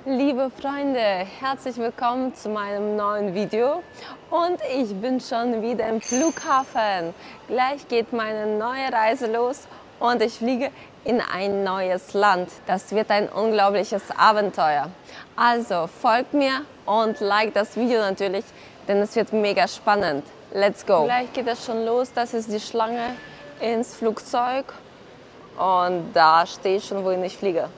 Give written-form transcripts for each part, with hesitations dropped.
Liebe Freunde, herzlich willkommen zu meinem neuen Video und ich bin schon wieder im Flughafen. Gleich geht meine neue Reise los und ich fliege in ein neues Land. Das wird ein unglaubliches Abenteuer. Also folgt mir und like das Video natürlich, denn es wird mega spannend. Let's go! Gleich geht es schon los, das ist die Schlange ins Flugzeug und da stehe ich schon, wohin ich fliege.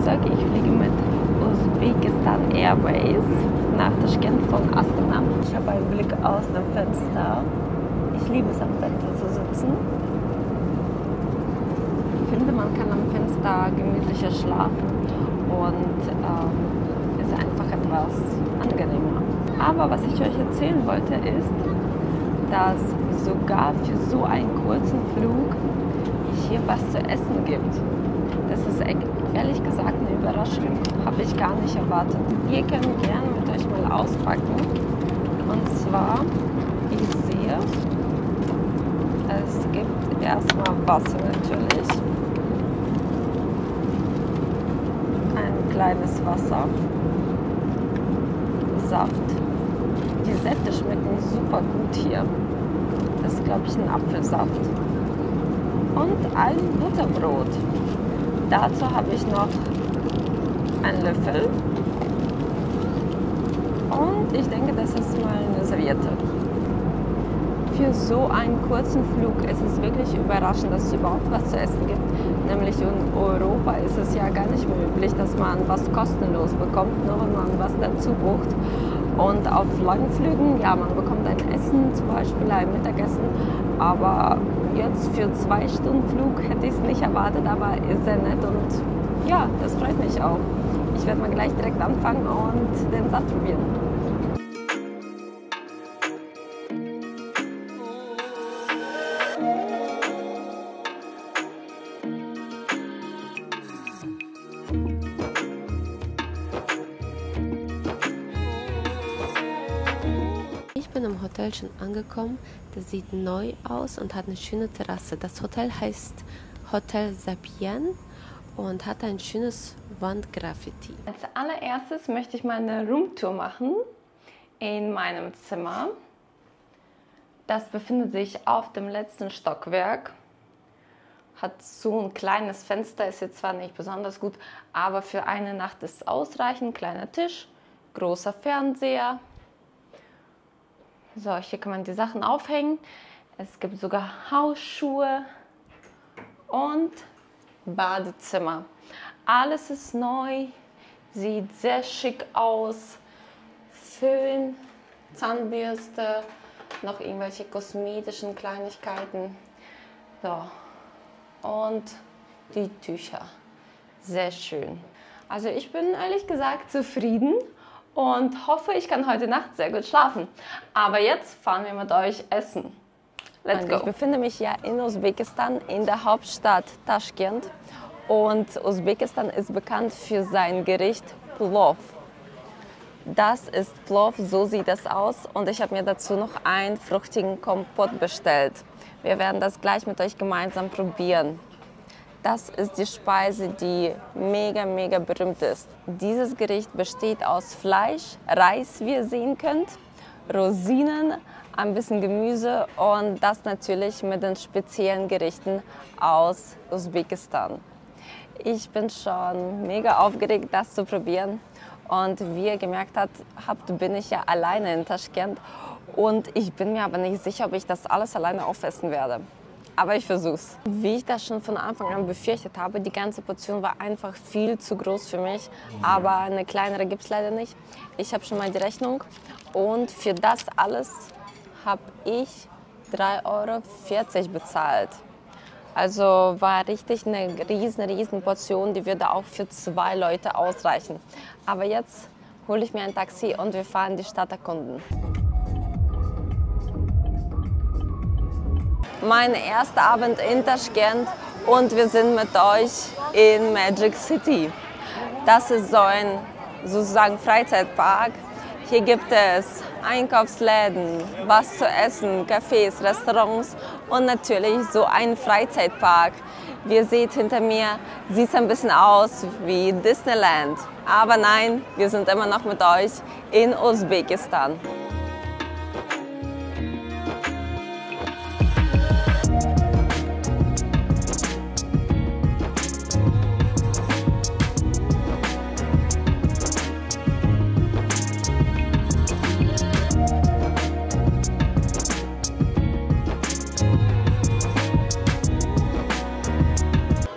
Ich fliege mit Usbekistan Airways nach Taschkent von Astana. Ich habe einen Blick aus dem Fenster. Ich liebe es, am Fenster zu sitzen. Ich finde, man kann am Fenster gemütlicher schlafen und ist einfach etwas angenehmer. Aber was ich euch erzählen wollte ist, dass sogar für so einen kurzen Flug hier was zu essen gibt. Das ist ehrlich gesagt eine Überraschung, habe ich gar nicht erwartet. Ihr könnt gerne mit euch mal auspacken. Und zwar, ich sehe, es gibt erstmal Wasser natürlich. Ein kleines Wasser. Saft. Die Säfte schmecken super gut hier. Das ist, glaube ich, ein Apfelsaft. Und ein Butterbrot. Dazu habe ich noch einen Löffel und ich denke, das ist mal eine Serviette. Für so einen kurzen Flug ist es wirklich überraschend, dass es überhaupt was zu essen gibt. Nämlich in Europa ist es ja gar nicht mehr üblich, dass man was kostenlos bekommt, nur wenn man was dazu bucht. Und auf langen Flügen, ja, man bekommt ein Essen, zum Beispiel ein Mittagessen, aber jetzt für 2 Stunden Flug hätte ich es nicht erwartet, aber ist sehr nett und ja, das freut mich auch. Ich werde mal gleich direkt anfangen und den Saft probieren. Ich bin im Hotel schon angekommen. Das sieht neu aus und hat eine schöne Terrasse. Das Hotel heißt Hotel Sapien und hat ein schönes Wandgraffiti. Als allererstes möchte ich mal eine Roomtour machen in meinem Zimmer. Das befindet sich auf dem letzten Stockwerk. Hat so ein kleines Fenster, ist jetzt zwar nicht besonders gut, aber für eine Nacht ist es ausreichend. Kleiner Tisch, großer Fernseher. So, hier kann man die Sachen aufhängen. Es gibt sogar Hausschuhe und Badezimmer. Alles ist neu, sieht sehr schick aus. Föhn, Zahnbürste, noch irgendwelche kosmetischen Kleinigkeiten. So, und die Tücher. Sehr schön. Also ich bin ehrlich gesagt zufrieden. Und hoffe, ich kann heute Nacht sehr gut schlafen. Aber jetzt fahren wir mit euch essen. Let's go! Ich befinde mich ja in Usbekistan, in der Hauptstadt Taschkent. Und Usbekistan ist bekannt für sein Gericht Plov. Das ist Plov, so sieht es aus. Und ich habe mir dazu noch einen fruchtigen Kompott bestellt. Wir werden das gleich mit euch gemeinsam probieren. Das ist die Speise, die mega berühmt ist. Dieses Gericht besteht aus Fleisch, Reis, wie ihr sehen könnt, Rosinen, ein bisschen Gemüse und das natürlich mit den speziellen Gerichten aus Usbekistan. Ich bin schon mega aufgeregt, das zu probieren. Und wie ihr gemerkt habt, bin ich ja alleine in Taschkent und ich bin mir aber nicht sicher, ob ich das alles alleine aufessen werde. Aber ich versuch's. Wie ich das schon von Anfang an befürchtet habe, die ganze Portion war einfach viel zu groß für mich. Aber eine kleinere gibt es leider nicht. Ich habe schon mal die Rechnung und für das alles habe ich 3,40 € bezahlt. Also war richtig eine riesen Portion, die würde auch für 2 Leute ausreichen. Aber jetzt hole ich mir ein Taxi und wir fahren die Stadt erkunden. Mein erster Abend in Taschkent und wir sind mit euch in Magic City. Das ist so ein sozusagen Freizeitpark. Hier gibt es Einkaufsläden, was zu essen, Cafés, Restaurants und natürlich so einen Freizeitpark. Wie ihr seht hinter mir, sieht es ein bisschen aus wie Disneyland. Aber nein, wir sind immer noch mit euch in Usbekistan.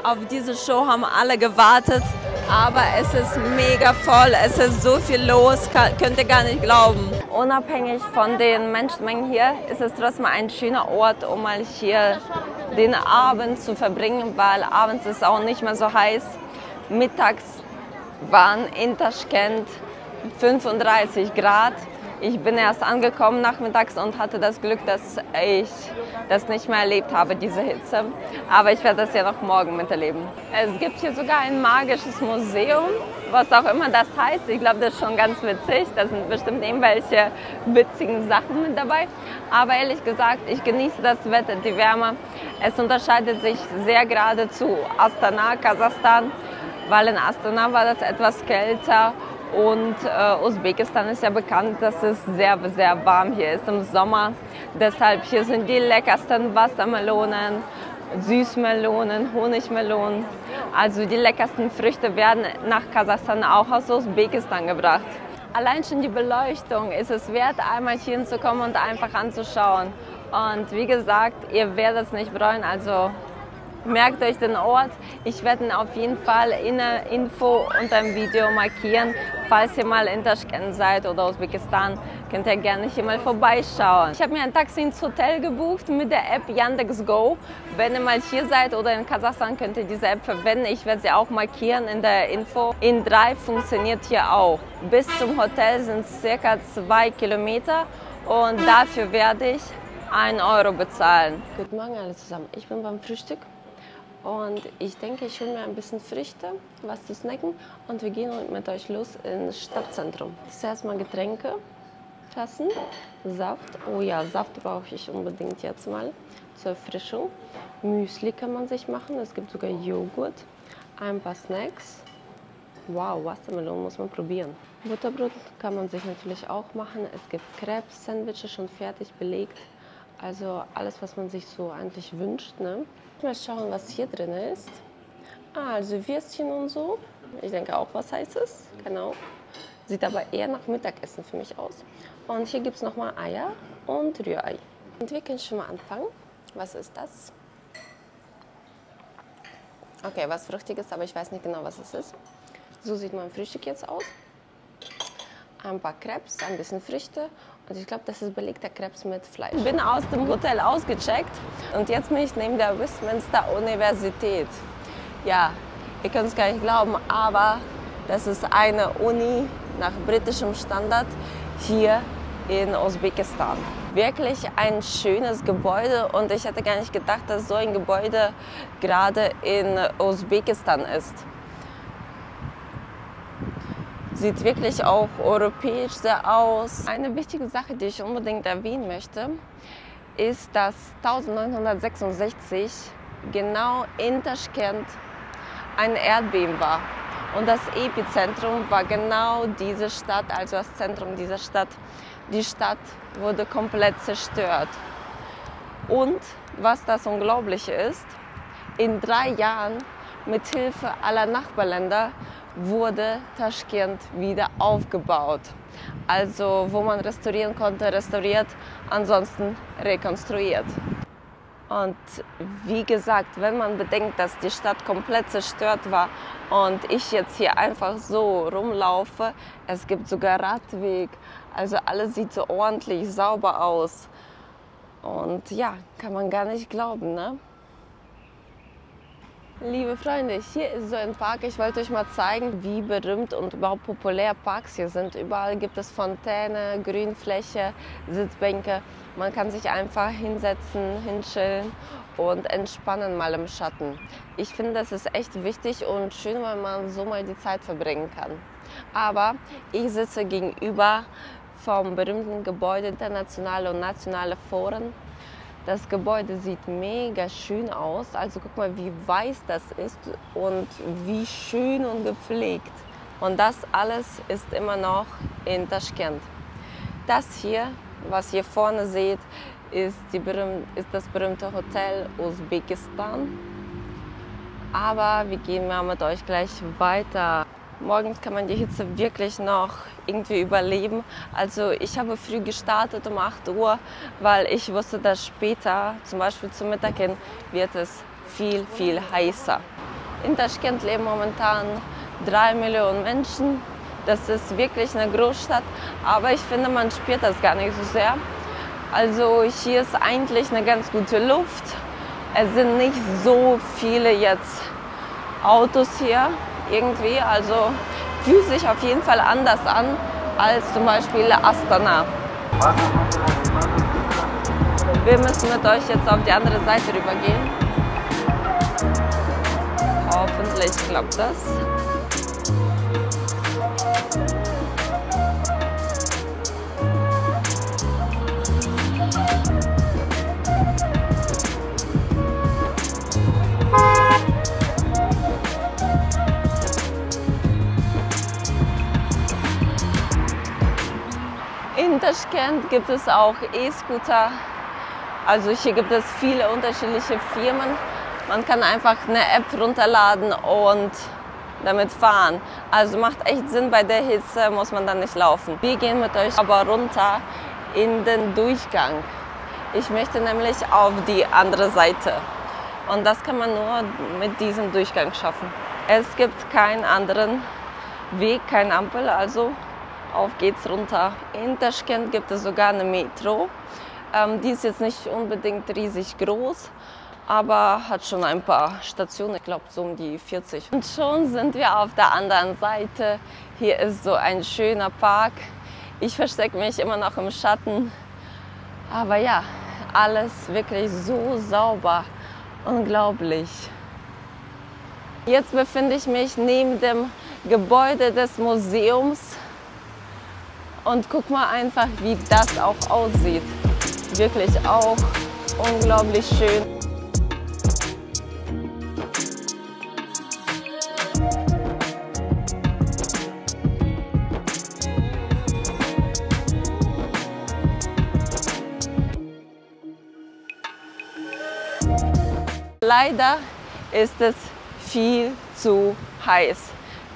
Auf diese Show haben alle gewartet, aber es ist mega voll, es ist so viel los, könnt ihr gar nicht glauben. Unabhängig von den Menschenmengen hier ist es trotzdem ein schöner Ort, um mal hier den Abend zu verbringen, weil abends ist auch nicht mehr so heiß. Mittags waren in Taschkent 35 Grad. Ich bin erst angekommen nachmittags und hatte das Glück, dass ich das nicht mehr erlebt habe, diese Hitze. Aber ich werde das ja noch morgen miterleben. Es gibt hier sogar ein magisches Museum, was auch immer das heißt. Ich glaube, das ist schon ganz witzig. Da sind bestimmt irgendwelche witzigen Sachen mit dabei. Aber ehrlich gesagt, ich genieße das Wetter, die Wärme. Es unterscheidet sich sehr gerade zu Astana, Kasachstan, weil in Astana war das etwas kälter. Und Usbekistan ist ja bekannt, dass es sehr, sehr warm hier ist im Sommer. Deshalb hier sind die leckersten Wassermelonen, Süßmelonen, Honigmelonen. Also die leckersten Früchte werden nach Kasachstan auch aus Usbekistan gebracht. Allein schon die Beleuchtung ist es wert, einmal hier hinzukommen und einfach anzuschauen. Und wie gesagt, ihr werdet es nicht bereuen. Also merkt euch den Ort. Ich werde ihn auf jeden Fall in der Info unter dem Video markieren. Falls ihr mal in Taschkent seid oder Usbekistan, könnt ihr gerne hier mal vorbeischauen. Ich habe mir ein Taxi ins Hotel gebucht mit der App Yandex.Go. Wenn ihr mal hier seid oder in Kasachstan, könnt ihr diese App verwenden. Ich werde sie auch markieren in der Info. InDrive funktioniert hier auch. Bis zum Hotel sind es ca. 2 Kilometer und dafür werde ich 1 Euro bezahlen. Guten Morgen alle zusammen. Ich bin beim Frühstück. Und ich denke, ich hole mir ein bisschen Früchte, was zu snacken und wir gehen mit euch los ins Stadtzentrum. Zuerst mal Getränke, Tassen, Saft. Oh ja, Saft brauche ich unbedingt jetzt mal zur Erfrischung. Müsli kann man sich machen, es gibt sogar Joghurt, ein paar Snacks. Wow, Wassermelone muss man probieren. Butterbrot kann man sich natürlich auch machen. Es gibt Crepes, Sandwiches schon fertig belegt. Also alles, was man sich so eigentlich wünscht, ne? Mal schauen, was hier drin ist. Also Würstchen und so. Ich denke auch was Heißes. Genau. Sieht aber eher nach Mittagessen für mich aus. Und hier gibt es nochmal Eier und Rührei. Und wir können schon mal anfangen. Was ist das? Okay, was Fruchtiges, aber ich weiß nicht genau, was es ist. So sieht mein Frühstück jetzt aus. Ein paar Crepes, ein bisschen Früchte und ich glaube, das ist belegter Crepes mit Fleisch. Ich bin aus dem Hotel ausgecheckt und jetzt bin ich neben der Westminster Universität. Ja, ihr könnt es gar nicht glauben, aber das ist eine Uni nach britischem Standard hier in Usbekistan. Wirklich ein schönes Gebäude und ich hätte gar nicht gedacht, dass so ein Gebäude gerade in Usbekistan ist. Sieht wirklich auch europäisch sehr aus. Eine wichtige Sache, die ich unbedingt erwähnen möchte, ist, dass 1966 genau in Taschkent ein Erdbeben war. Und das Epizentrum war genau diese Stadt, also das Zentrum dieser Stadt. Die Stadt wurde komplett zerstört. Und was das Unglaubliche ist, in 3 Jahren mit Hilfe aller Nachbarländer wurde Taschkent wieder aufgebaut. Also wo man restaurieren konnte, restauriert, ansonsten rekonstruiert. Und wie gesagt, wenn man bedenkt, dass die Stadt komplett zerstört war und ich jetzt hier einfach so rumlaufe, es gibt sogar Radweg, also alles sieht so ordentlich sauber aus. Und ja, kann man gar nicht glauben, ne? Liebe Freunde, hier ist so ein Park. Ich wollte euch mal zeigen, wie berühmt und überhaupt populär Parks hier sind. Überall gibt es Fontäne, Grünfläche, Sitzbänke. Man kann sich einfach hinsetzen, hinchillen und entspannen mal im Schatten. Ich finde, das ist echt wichtig und schön, weil man so mal die Zeit verbringen kann. Aber ich sitze gegenüber vom berühmten Gebäude Internationale und Nationale Foren. Das Gebäude sieht mega schön aus. Also guck mal, wie weiß das ist und wie schön und gepflegt. Und das alles ist immer noch in Taschkent. Das hier, was ihr vorne seht, ist das berühmte Hotel Usbekistan. Aber wir gehen mal mit euch gleich weiter. Morgens kann man die Hitze wirklich noch irgendwie überleben. Also ich habe früh gestartet um 8 Uhr, weil ich wusste, dass später, zum Beispiel zum Mittag hin, wird es viel, viel heißer. In Taschkent leben momentan 3 Millionen Menschen. Das ist wirklich eine Großstadt, aber ich finde, man spürt das gar nicht so sehr. Also hier ist eigentlich eine ganz gute Luft. Es sind nicht so viele jetzt Autos hier irgendwie, also fühlt sich auf jeden Fall anders an als zum Beispiel Astana. Wir müssen mit euch jetzt auf die andere Seite rübergehen. Hoffentlich klappt das. In Taschkent gibt es auch E-Scooter. Also hier gibt es viele unterschiedliche Firmen. Man kann einfach eine App runterladen und damit fahren. Also macht echt Sinn, bei der Hitze muss man dann nicht laufen. Wir gehen mit euch aber runter in den Durchgang. Ich möchte nämlich auf die andere Seite. Und das kann man nur mit diesem Durchgang schaffen. Es gibt keinen anderen Weg, keine Ampel, also auf geht's runter. In Taschkent gibt es sogar eine Metro. Die ist jetzt nicht unbedingt riesig groß, aber hat schon ein paar Stationen, ich glaube so um die 40. Und schon sind wir auf der anderen Seite. Hier ist so ein schöner Park. Ich verstecke mich immer noch im Schatten. Aber ja, alles wirklich so sauber. Unglaublich. Jetzt befinde ich mich neben dem Gebäude des Museums. Und guck mal einfach, wie das auch aussieht. Wirklich auch unglaublich schön. Leider ist es viel zu heiß.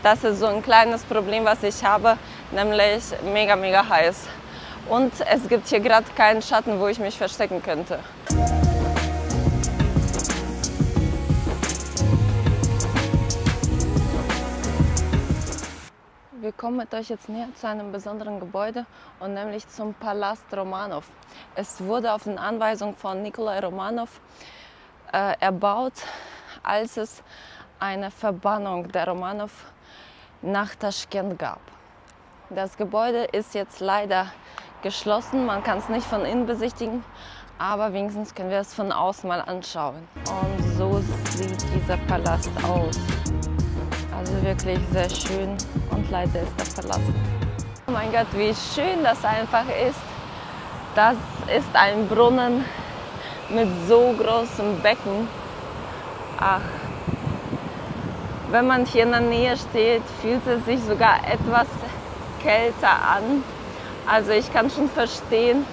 Das ist so ein kleines Problem, was ich habe, nämlich mega, mega heiß. Und es gibt hier gerade keinen Schatten, wo ich mich verstecken könnte. Wir kommen mit euch jetzt näher zu einem besonderen Gebäude und nämlich zum Palast Romanov. Es wurde auf den Anweisungen von Nikolai Romanov erbaut, als es eine Verbannung der Romanov nach Taschkent gab. Das Gebäude ist jetzt leider geschlossen, man kann es nicht von innen besichtigen, aber wenigstens können wir es von außen mal anschauen. Und so sieht dieser Palast aus. Also wirklich sehr schön und leider ist er verlassen. Oh mein Gott, wie schön das einfach ist. Das ist ein Brunnen mit so großem Becken. Ach, wenn man hier in der Nähe steht, fühlt es sich sogar etwas kälter an. Also ich kann schon verstehen,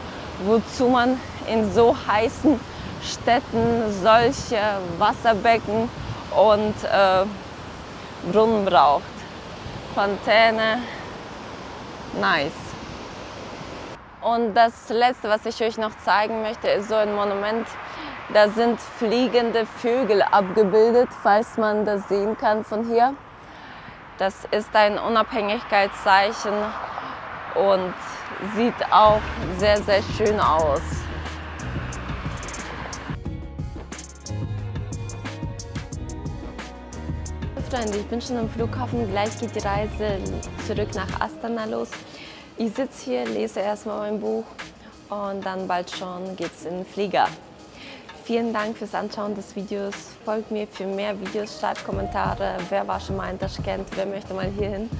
wozu man in so heißen Städten solche Wasserbecken und Brunnen braucht. Fontäne, nice. Und das letzte, was ich euch noch zeigen möchte, ist so ein Monument. Da sind fliegende Vögel abgebildet, falls man das sehen kann von hier. Das ist ein Unabhängigkeitszeichen und sieht auch sehr, sehr schön aus. Freunde, ich bin schon am Flughafen. Gleich geht die Reise zurück nach Astana los. Ich sitze hier, lese erstmal mein Buch und dann bald schon geht's in den Flieger. Vielen Dank fürs Anschauen des Videos. Folgt mir für mehr Videos, schreibt Kommentare, wer war schon mal in Taschkent, wer möchte mal hier hin.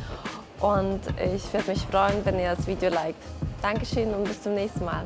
Und ich würde mich freuen, wenn ihr das Video liked. Dankeschön und bis zum nächsten Mal.